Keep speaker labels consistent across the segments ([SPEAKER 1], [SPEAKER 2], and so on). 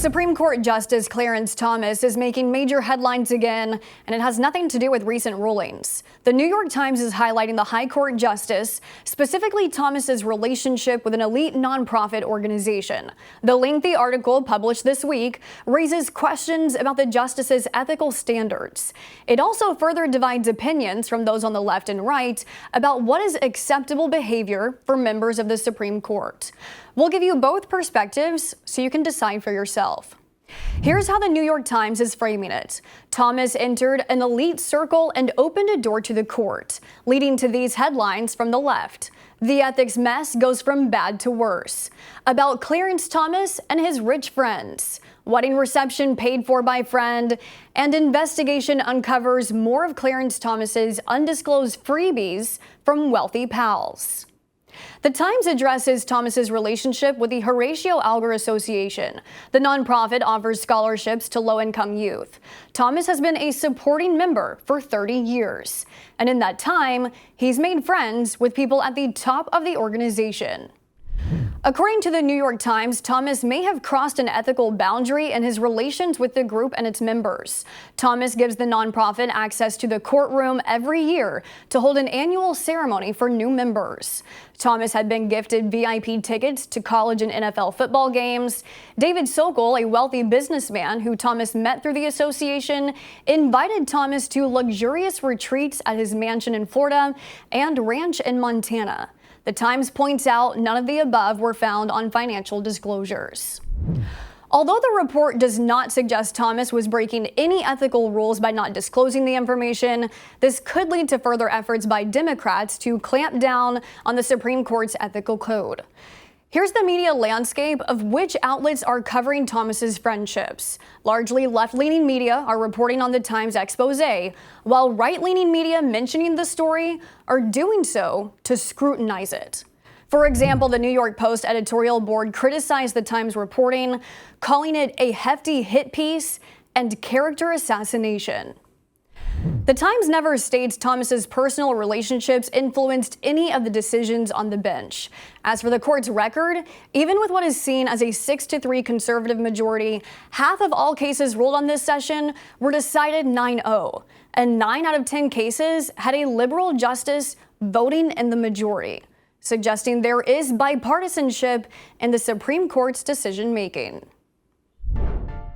[SPEAKER 1] Supreme Court Justice Clarence Thomas is making major headlines again, and it has nothing to do with recent rulings. The New York Times is highlighting the High Court Justice, specifically Thomas's relationship with an elite nonprofit organization. The lengthy article published this week raises questions about the justice's ethical standards. It also further divides opinions from those on the left and right about what is acceptable behavior for members of the Supreme Court. We'll give you both perspectives so you can decide for yourself. Here's how the New York Times is framing it. Thomas entered an elite circle and opened a door to the court, leading to these headlines from the left. The ethics mess goes from bad to worse. About Clarence Thomas and his rich friends. Wedding reception paid for by friend, and investigation uncovers more of Clarence Thomas's undisclosed freebies from wealthy pals. The Times addresses Thomas's relationship with the Horatio Alger Association. The nonprofit offers scholarships to low-income youth. Thomas has been a supporting member for 30 years. And in that time, he's made friends with people at the top of the organization. According to the New York Times, Thomas may have crossed an ethical boundary in his relations with the group and its members. Thomas gives the nonprofit access to the courtroom every year to hold an annual ceremony for new members. Thomas had been gifted VIP tickets to college and NFL football games. David Sokol, a wealthy businessman who Thomas met through the association, invited Thomas to luxurious retreats at his mansion in Florida and ranch in Montana. The Times points out none of the above were found on financial disclosures. Although the report does not suggest Thomas was breaking any ethical rules by not disclosing the information, this could lead to further efforts by Democrats to clamp down on the Supreme Court's ethical code. Here's the media landscape of which outlets are covering Thomas's friendships. Largely left-leaning media are reporting on the Times expose, while right-leaning media mentioning the story are doing so to scrutinize it. For example, the New York Post editorial board criticized the Times reporting, calling it a hefty hit piece and character assassination. The Times never states Thomas's personal relationships influenced any of the decisions on the bench. As for the court's record, even with what is seen as a 6-3 conservative majority, half of all cases ruled on this session were decided 9-0, and 9 out of 10 cases had a liberal justice voting in the majority, suggesting there is bipartisanship in the Supreme Court's decision-making.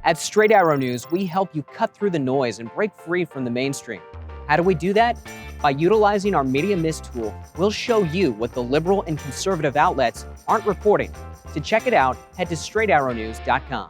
[SPEAKER 2] At Straight Arrow News, we help you cut through the noise and break free from the mainstream. How do we do that? By utilizing our Media Mist tool, we'll show you what the liberal and conservative outlets aren't reporting. To check it out, head to straightarrownews.com.